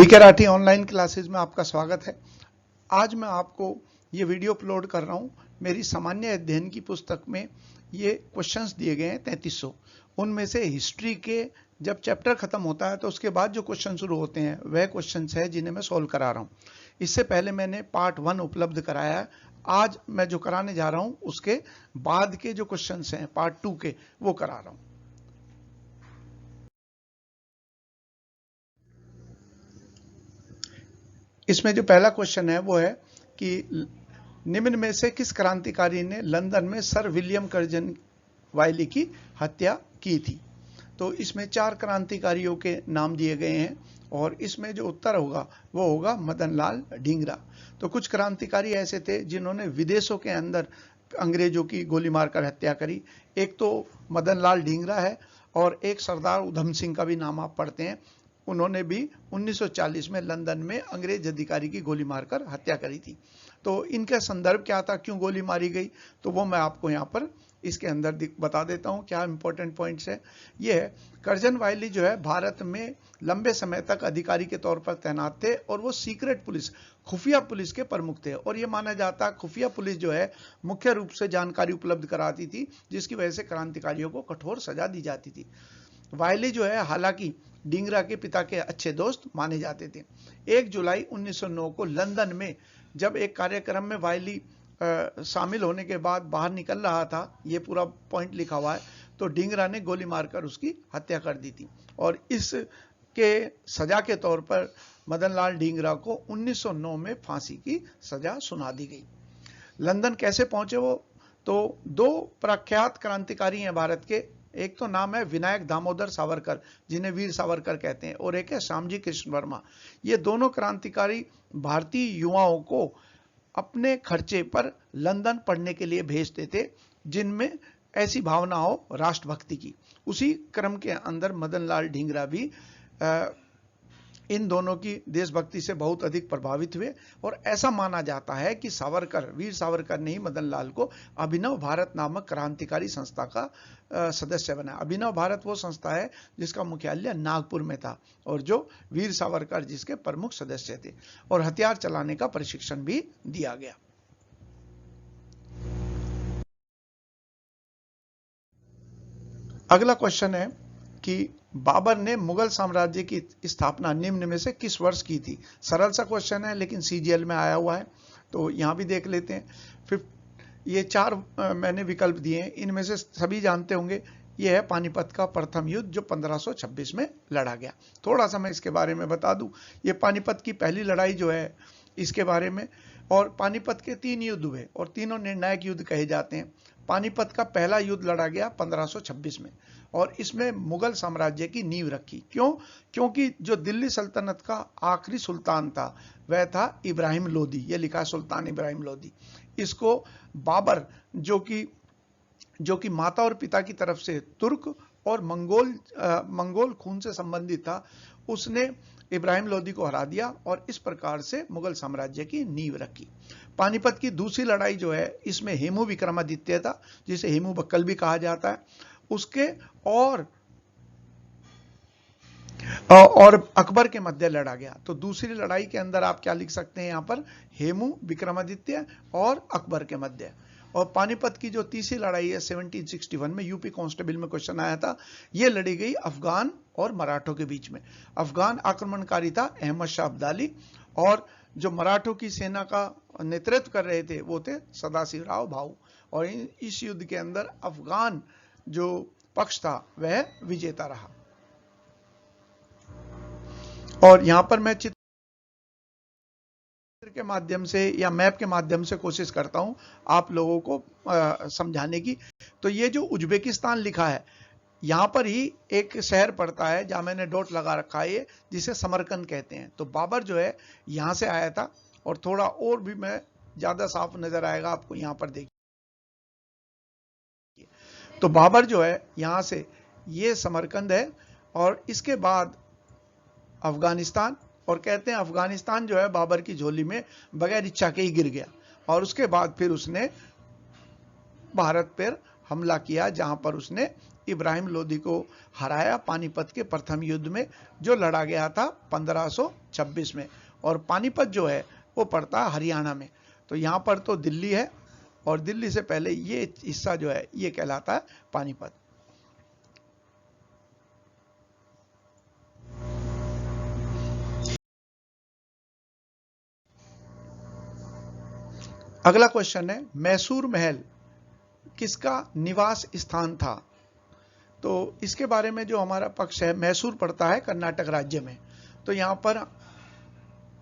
BK Rathi online classes में आपका स्वागत है। आज मैं आपको ये वीडियो अपलोड कर रहा हूँ। मेरी सामान्य अध्ययन की पुस्तक में ये क्वेश्चंस दिए गए हैं 3300। उनमें से हिस्ट्री के जब चैप्टर खत्म होता है तो उसके बाद जो क्वेश्चन शुरू होते हैं वह क्वेश्चंस है जिन्हें मैं सॉल्व करा रहा हूँ। इससे पहले मैंने पार्ट 1 उपलब्ध कराया है। आज मैं जो कराने जा रहा हूँ उसके बाद के जो क्वेश्चंस हैं पार्ट 2 के वो करा रहा हूँ। इसमें जो पहला क्वेश्चन है वो है कि निम्न में से किस क्रांतिकारी ने लंदन में सर विलियम कर्जन वाइली की हत्या की थी। तो इसमें 4 क्रांतिकारियों के नाम दिए गए हैं और इसमें जो उत्तर होगा वो होगा मदन लाल ढींगरा। तो कुछ क्रांतिकारी ऐसे थे जिन्होंने विदेशों के अंदर अंग्रेजों की गोली मारकर हत्या करी। एक तो मदन लाल ढींगरा है और एक सरदार उधम सिंह का भी नाम आप पढ़ते हैं। उन्होंने भी 1940 में लंदन में अंग्रेज अधिकारी की गोली मारकर हत्या करी थी। तो इनका संदर्भ क्या था, क्यों गोली मारी गई, तो वो मैं आपको यहाँ पर इसके अंदर बता देता हूँ। क्या इंपॉर्टेंट पॉइंट्स है ये है, कर्जन वाइली जो है भारत में लंबे समय तक अधिकारी के तौर पर तैनात थे और वो सीक्रेट पुलिस, खुफिया पुलिस के प्रमुख थे। और ये माना जाता है खुफिया पुलिस जो है मुख्य रूप से जानकारी उपलब्ध कराती थी जिसकी वजह से क्रांतिकारियों को कठोर सजा दी जाती थी। वाइली जो है हालांकि ढींगरा के पिता के अच्छे दोस्त माने जाते थे। 1 जुलाई 1909 को लंदन में जब एक कार्यक्रम में वाइली शामिल होने के बाद बाहर निकल रहा था, ये पूरा पॉइंट लिखा हुआ है, तो ढींगरा ने गोली मारकर उसकी हत्या कर दी थी और इसके सजा के तौर पर मदन लाल ढींगरा को 1909 में फांसी की सजा सुना दी गई। लंदन कैसे पहुंचे वो, तो 2 प्रख्यात क्रांतिकारी हैं भारत के। एक तो नाम है विनायक दामोदर सावरकर जिन्हें वीर सावरकर कहते हैं और एक है श्यामजी कृष्ण वर्मा। ये दोनों क्रांतिकारी भारतीय युवाओं को अपने खर्चे पर लंदन पढ़ने के लिए भेजते थे जिनमें ऐसी भावना हो राष्ट्रभक्ति की। उसी क्रम के अंदर मदन लाल ढींगरा भी इन दोनों की देशभक्ति से बहुत अधिक प्रभावित हुए और ऐसा माना जाता है कि सावरकर, वीर सावरकर ने ही मदन लाल को अभिनव भारत नामक क्रांतिकारी संस्था का सदस्य बनाया। अभिनव भारत वो संस्था है जिसका मुख्यालय नागपुर में था और जो वीर सावरकर जिसके प्रमुख सदस्य थे, और हथियार चलाने का प्रशिक्षण भी दिया गया। अगला क्वेश्चन है कि बाबर ने मुगल साम्राज्य की स्थापना निम्न में से किस वर्ष की थी। सरल सा क्वेश्चन है लेकिन सीजीएल में आया हुआ है, तो यहां भी देख लेते हैं। ये 4 मैंने विकल्प दिए हैं, इनमें से सभी जानते होंगे। ये है पानीपत का प्रथम युद्ध जो 1526 में लड़ा गया। थोड़ा सा मैं इसके बारे में बता दूं, ये पानीपत की पहली लड़ाई जो है इसके बारे में, और पानीपत के 3 युद्ध हुए और तीनों निर्णायक युद्ध कहे जाते हैं। पानीपत का पहला युद्ध लड़ा गया 1526 में और इसमें मुगल साम्राज्य की नींव रखी। क्योंकि जो दिल्ली सल्तनत का आखिरी सुल्तान था वह था इब्राहिम लोदी। ये लिखा है सुल्तान इब्राहिम लोदी। इसको बाबर जो कि माता और पिता की तरफ से तुर्क और मंगोल खून से संबंधित था, उसने इब्राहिम लोदी को हरा दिया और इस प्रकार से मुगल साम्राज्य की नींव रखी। पानीपत की दूसरी लड़ाई जो है इसमें हेमू विक्रमादित्य था जिसे हेमू बक्कल भी कहा जाता है, उसके और अकबर के मध्य लड़ा गया। तो दूसरी लड़ाई के अंदर आप क्या लिख सकते हैं यहाँ पर, हेमू विक्रमादित्य और अकबर के मध्य। और पानीपत की जो तीसरी लड़ाई है 1761 में, यूपी कांस्टेबल में क्वेश्चन आया था, यह लड़ी गई अफगान और मराठों के बीच में। अफगान आक्रमणकारी था अहमद शाह अब्दाली और जो मराठों की सेना का नेतृत्व कर रहे थे वो थे सदाशिव राव भाऊ। और इस युद्ध के अंदर अफगान जो पक्ष था वह विजेता रहा। और यहां पर मैं चित्र के माध्यम से या मैप के माध्यम से कोशिश करता हूं आप लोगों को समझाने की। तो ये जो उज्बेकिस्तान लिखा है, यहां पर ही एक शहर पड़ता है जहां मैंने डॉट लगा रखा है ये, जिसे समरकंद कहते हैं। तो बाबर जो है यहां से आया था और थोड़ा और भी मैं ज्यादा साफ नजर आएगा आपको, यहां पर देखिए। तो बाबर जो है यहां से, ये समरकंद है और इसके बाद अफगानिस्तान, और कहते हैं अफगानिस्तान जो है बाबर की झोली में बगैर इच्छा के ही गिर गया और उसके बाद फिर उसने भारत पर हमला किया जहां पर उसने इब्राहिम लोदी को हराया पानीपत के प्रथम युद्ध में, जो लड़ा गया था 1526 में। और पानीपत जो है वो पड़ता है हरियाणा में। तो यहां पर तो दिल्ली है, और दिल्ली से पहले ये हिस्सा जो है ये कहलाता है पानीपत। अगला क्वेश्चन है, मैसूर महल किसका निवास स्थान था? तो इसके बारे में जो हमारा पक्ष है, मैसूर पड़ता है कर्नाटक राज्य में। तो यहां पर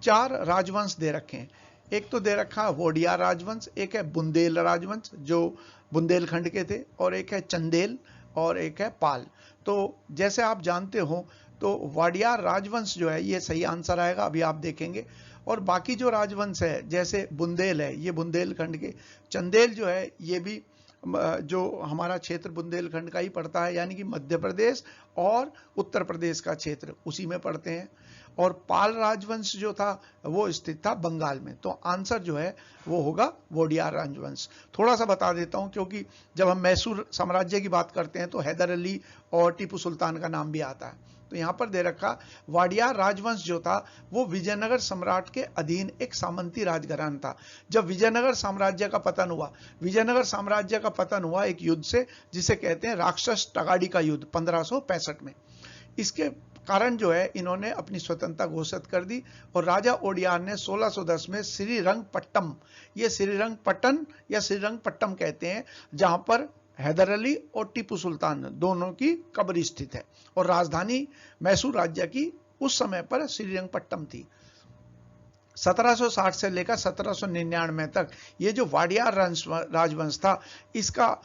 4 राजवंश दे रखे हैं। एक तो दे रखा है वोडियार राजवंश, एक है बुंदेल राजवंश जो बुंदेलखंड के थे, और एक है चंदेल, और एक है पाल। तो जैसे आप जानते हो तो वाडियार राजवंश जो है ये सही आंसर आएगा, अभी आप देखेंगे। और बाकी जो राजवंश है जैसे बुंदेल है ये बुंदेलखंड के, चंदेल जो है ये भी जो हमारा क्षेत्र बुंदेलखंड का ही पड़ता है, यानी कि मध्य प्रदेश और उत्तर प्रदेश का क्षेत्र उसी में पड़ते हैं। और पाल राजवंश जो था वो स्थित था बंगाल में। तो आंसर जो है वो होगा वोडियार राजवंश। थोड़ा सा बता देता हूं, क्योंकि जब हम मैसूर साम्राज्य की बात करते हैं तो हैदर अली और टीपू सुल्तान का नाम भी आता है। तो यहां पर दे रखा वाडियार राजवंश जो था वो विजयनगर सम्राट के अधीन एक सामंती राजघराना था। जब विजयनगर साम्राज्य का पतन हुआ, विजयनगर साम्राज्य का पतन हुआ एक युद्ध से जिसे कहते हैं राक्षस टगाड़ी का युद्ध 1565 में। इसके कारण जो है इन्होंने अपनी स्वतंत्रता घोषित कर दी, और राजा ओडियार ने 1610 में श्रीरंगपट्टम, ये श्रीरंगपट्टन या श्रीरंगपट्टम कहते हैं, जहां पर हैदर अली और टीपू सुल्तान दोनों की कब्र स्थित है, और राजधानी मैसूर राज्य की उस समय पर श्रीरंगपट्टम थी। 1760 से लेकर 1799 तक ये जो वाडियार राजवंश था इसका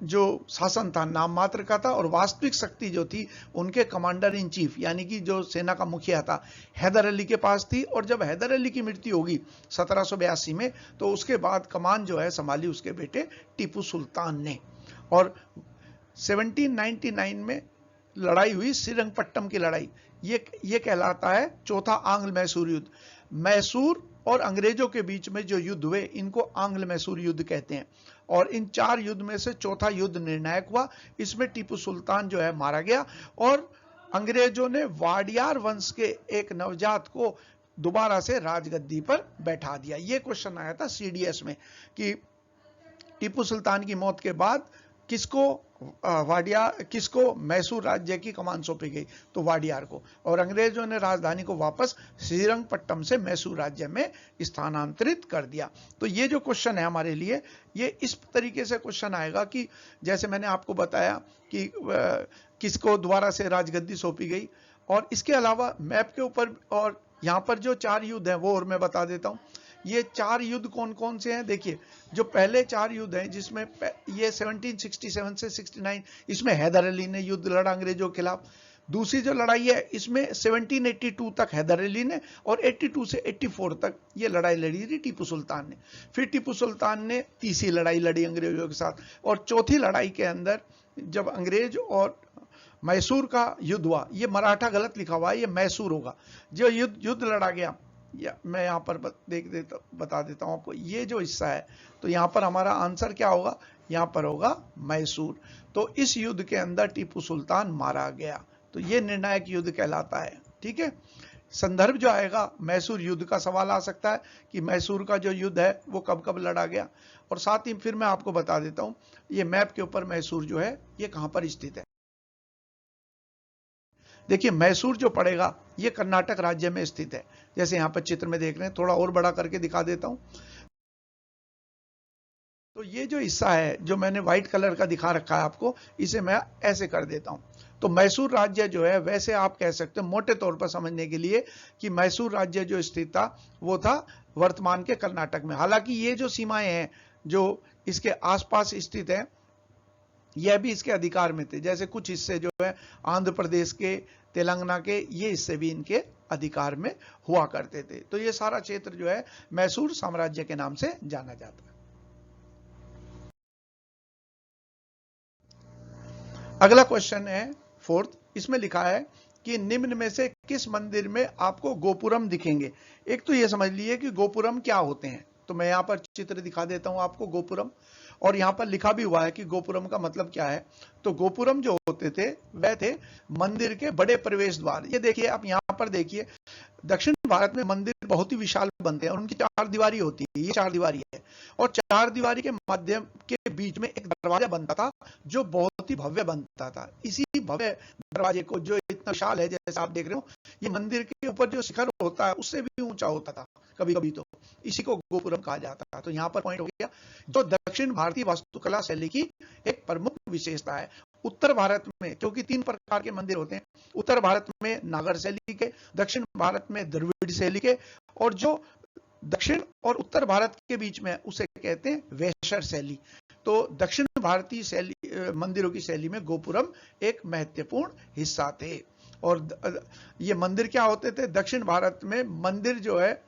जो शासन था नाम मात्र का था, और वास्तविक शक्ति जो थी उनके कमांडर इन चीफ यानी कि जो सेना का मुखिया था हैदर अली के पास थी। और जब हैदर अली की मृत्यु होगी 1782 में, तो उसके बाद कमान जो है संभाली उसके बेटे टीपू सुल्तान ने। और 1799 में लड़ाई हुई श्रीरंगपट्टम की लड़ाई, ये कहलाता है चौथा आंग्ल मैसूर युद्ध। मैसूर और अंग्रेजों के बीच में जो युद्ध हुए इनको आंग्ल मैसूर युद्ध कहते हैं। और इन 4 युद्ध में से चौथा युद्ध निर्णायक हुआ। इसमें टीपू सुल्तान जो है मारा गया, और अंग्रेजों ने वाडियार वंश के एक नवजात को दोबारा से राजगद्दी पर बैठा दिया। ये क्वेश्चन आया था सीडीएस में कि टीपू सुल्तान की मौत के बाद किसको मैसूर राज्य की कमान सौंपी गई, तो वाडियार को, और अंग्रेजों ने राजधानी को वापस श्रीरंगपट्टम से मैसूर राज्य में स्थानांतरित कर दिया। तो ये जो क्वेश्चन है हमारे लिए, ये इस तरीके से क्वेश्चन आएगा कि जैसे मैंने आपको बताया कि किसको दोबारा से राजगद्दी सौंपी गई। और इसके अलावा मैप के ऊपर और यहाँ पर जो 4 युद्ध हैं वो और मैं बता देता हूँ। ये 4 युद्ध कौन कौन से हैं? देखिए, जो पहले 4 युद्ध हैं जिसमें ये 1767 से 69, इसमें हैदर अली ने युद्ध लड़ा अंग्रेजों के खिलाफ। दूसरी जो लड़ाई है इसमें 1782 तक हैदर अली ने, और 82 से 84 तक ये लड़ाई लड़ी थी टीपू सुल्तान ने। फिर टीपू सुल्तान ने तीसरी लड़ाई लड़ी अंग्रेजों के साथ, और चौथी लड़ाई के अंदर जब अंग्रेज और मैसूर का युद्ध हुआ, ये मराठा गलत लिखा हुआ है, ये मैसूर होगा। जो युद्ध लड़ा गया, या मैं यहाँ पर बता देता हूँ आपको, ये जो हिस्सा है तो यहाँ पर हमारा आंसर क्या होगा, यहाँ पर होगा मैसूर। तो इस युद्ध के अंदर टीपू सुल्तान मारा गया, तो ये निर्णायक युद्ध कहलाता है। ठीक है, संदर्भ जो आएगा मैसूर युद्ध का सवाल आ सकता है कि मैसूर का जो युद्ध है वो कब कब लड़ा गया। और साथ ही फिर मैं आपको बता देता हूँ ये मैप के ऊपर मैसूर जो है ये कहाँ पर स्थित है। देखिए, मैसूर जो पड़ेगा ये कर्नाटक राज्य में स्थित है, जैसे यहाँ पर चित्र में देख रहे हैं। थोड़ा और बड़ा करके दिखा देता हूं। तो ये जो हिस्सा है जो मैंने व्हाइट कलर का दिखा रखा है आपको, इसे मैं ऐसे कर देता हूं। तो मैसूर राज्य जो है, वैसे आप कह सकते हैं मोटे तौर पर समझने के लिए कि मैसूर राज्य जो स्थित था वो था वर्तमान के कर्नाटक में। हालांकि ये जो सीमाएं हैं जो इसके आसपास स्थित है यह भी इसके अधिकार में थे। जैसे कुछ हिस्से जो है आंध्र प्रदेश के, तेलंगाना के, ये हिस्से भी इनके अधिकार में हुआ करते थे। तो ये सारा क्षेत्र जो है मैसूर साम्राज्य के नाम से जाना जाता है। अगला क्वेश्चन है 4th, इसमें लिखा है कि निम्न में से किस मंदिर में आपको गोपुरम दिखेंगे। एक तो ये समझ लीजिए कि गोपुरम क्या होते हैं, तो मैं यहाँ पर चित्र दिखा देता हूं आपको गोपुरम। और यहाँ पर लिखा भी हुआ है कि गोपुरम का मतलब क्या है। तो गोपुरम जो होते थे वह थे मंदिर के बड़े प्रवेश द्वार। ये देखिए, आप यहाँ पर देखिए, दक्षिण भारत में मंदिर बहुत ही विशाल बनते हैं और उनकी चार दीवारी होती है, ये चार दीवारी है, और चार दीवारी के माध्यम के बीच में एक दरवाजा बनता था जो बहुत ही भव्य बनता था। इसी भव्य दरवाजे को, जो इतना विशाल है जैसे आप देख रहे हो, ये मंदिर के ऊपर जो शिखर होता है उससे भी ऊंचा होता था कभी कभी, तो इसी को गोपुरम कहा जाता था। तो यहाँ पर पॉइंट हो गया, जो दक्षिण भारतीय वास्तुकला शैली की एक प्रमुख विशेषता है। उत्तर भारत में, क्योंकि 3 प्रकार के मंदिर होते हैं, उत्तर भारत में नागर शैली के, दक्षिण भारत में द्रविड़ शैली के, और जो दक्षिण और उत्तर भारत के बीच में उसे कहते हैं वेशर शैली। तो दक्षिण भारतीय शैली मंदिरों की शैली में गोपुरम एक महत्वपूर्ण हिस्सा थे। और ये मंदिर क्या होते थे, दक्षिण भारत में मंदिर जो है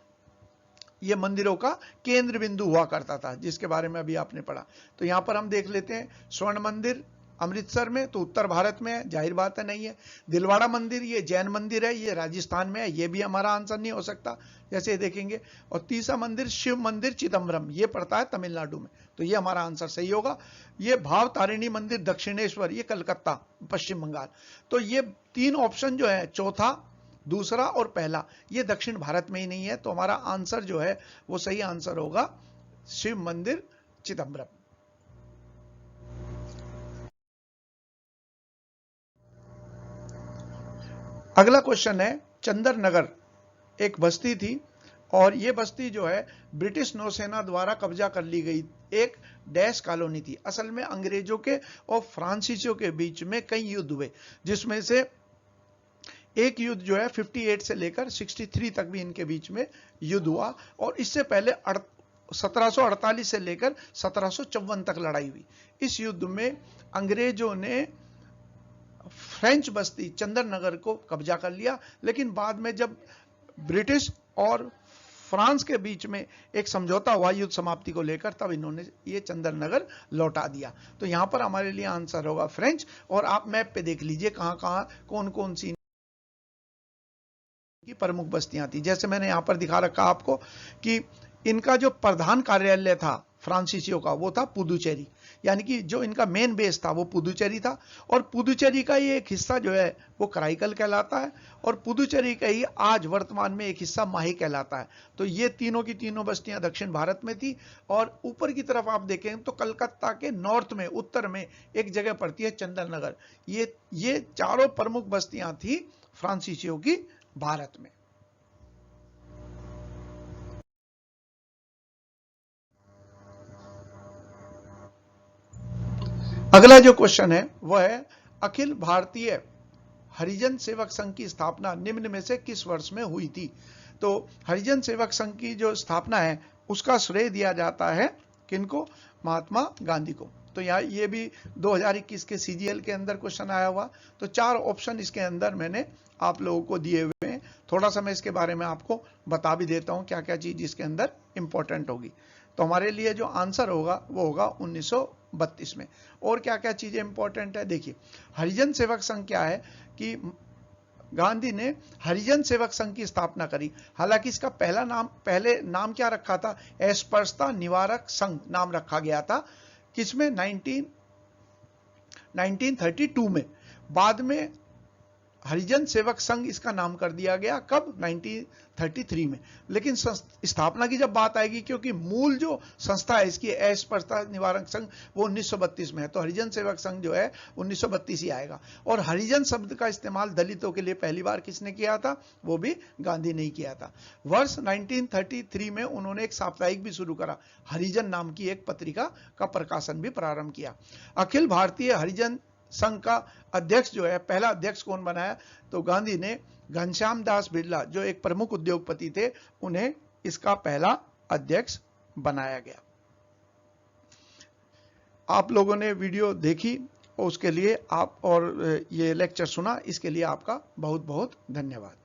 ये मंदिरों का केंद्र बिंदु हुआ करता था, जिसके बारे में अभी आपने पढ़ा। तो यहां पर हम देख लेते हैं, स्वर्ण मंदिर अमृतसर में, तो उत्तर भारत में है, जाहिर बात है नहीं है। दिलवाड़ा मंदिर ये जैन मंदिर है, ये राजस्थान में है, ये भी हमारा आंसर नहीं हो सकता, जैसे देखेंगे। और तीसरा मंदिर शिव मंदिर चिदम्बरम, ये पड़ता है तमिलनाडु में, तो ये हमारा आंसर सही होगा। ये भाव तारिणी मंदिर दक्षिणेश्वर, ये कलकत्ता पश्चिम बंगाल। तो ये 3 ऑप्शन जो है, चौथा, दूसरा और पहला, ये दक्षिण भारत में ही नहीं है। तो हमारा आंसर जो है वो सही आंसर होगा शिव मंदिर चिदम्बरम। अगला क्वेश्चन है, चंदर नगर एक बस्ती थी और ये बस्ती जो है ब्रिटिश नौसेना द्वारा कब्जा कर ली गई एक डैश कॉलोनी थी। असल में अंग्रेजों के और फ्रांसीसियों के बीच में कई युद्ध हुए, जिसमें से एक युद्ध जो है 58 से लेकर 63 तक भी इनके बीच में युद्ध हुआ, और इससे पहले 1748 से लेकर 1754 तक लड़ाई हुई। इस युद्ध में अंग्रेजों ने फ्रेंच बस्ती चंदर नगर को कब्जा कर लिया, लेकिन बाद में जब ब्रिटिश और फ्रांस के बीच में एक समझौता हुआ युद्ध समाप्ति को लेकर, तब इन्होंने ये चंदर नगर लौटा दिया। तो यहां पर हमारे लिए आंसर होगा फ्रेंच। और आप मैप पे देख लीजिए कहां कहां कौन कौन सी की प्रमुख बस्तियां थी। जैसे मैंने यहां पर दिखा रखा आपको कि इनका जो प्रधान कार्यालय था फ्रांसीसियों का, वो था पुदुचेरी, यानी कि जो इनका मेन बेस था वो पुदुचेरी था। और पुदुचेरी का ये एक हिस्सा जो है वो कराईकल कहलाता है, और पुदुचेरी का ही आज वर्तमान में एक हिस्सा माही कहलाता है। तो ये तीनों की तीनों बस्तियां दक्षिण भारत में थी। और ऊपर की तरफ आप देखें तो कलकत्ता के नॉर्थ में, उत्तर में एक जगह पड़ती है चंदर नगर। ये चारों प्रमुख बस्तियां थी फ्रांसीसियों की भारत में। अगला जो क्वेश्चन है वह है, अखिल भारतीय हरिजन सेवक संघ की स्थापना निम्न में से किस वर्ष में हुई थी। तो हरिजन सेवक संघ की जो स्थापना है उसका श्रेय दिया जाता है किनको, महात्मा गांधी को। तो यहाँ ये भी 2021 के सीजीएल के अंदर क्वेश्चन आया हुआ। तो 4 ऑप्शन इसके अंदर मैंने आप लोगों को दिए हुए हैं। थोड़ा सा मैं इसके बारे में आपको बता भी देता हूँ क्या क्या चीज इसके अंदर इंपॉर्टेंट होगी। तो हमारे लिए जो आंसर होगा वो होगा 1932 में। और क्या क्या चीजें इंपॉर्टेंट है, देखिए हरिजन सेवक संघ क्या है कि गांधी ने हरिजन सेवक संघ की स्थापना करी। हालांकि इसका पहले नाम क्या रखा था, अस्पृश्यता निवारक संघ नाम रखा गया था। किसमें, 1932 में। बाद में हरिजन सेवक संघ इसका नाम कर दिया गया, कब, 1933 में। लेकिन स्थापना की जब बात आएगी, क्योंकि मूल जो संस्था है इसकी अस्पृश्यता निवारक संघ, वो 1932 में है, तो हरिजन सेवक संघ जो है 1932 ही आएगा। और हरिजन शब्द का इस्तेमाल दलितों के लिए पहली बार किसने किया था, वो भी गांधी ने किया था। वर्ष 1933 में उन्होंने एक साप्ताहिक भी शुरू करा, हरिजन नाम की एक पत्रिका का प्रकाशन भी प्रारंभ किया। अखिल भारतीय हरिजन संघ का अध्यक्ष जो है, पहला अध्यक्ष कौन बनाया, तो गांधी ने घनश्याम दास बिरला जो एक प्रमुख उद्योगपति थे, उन्हें इसका पहला अध्यक्ष बनाया गया। आप लोगों ने वीडियो देखी और उसके लिए आप, और ये लेक्चर सुना, इसके लिए आपका बहुत बहुत धन्यवाद।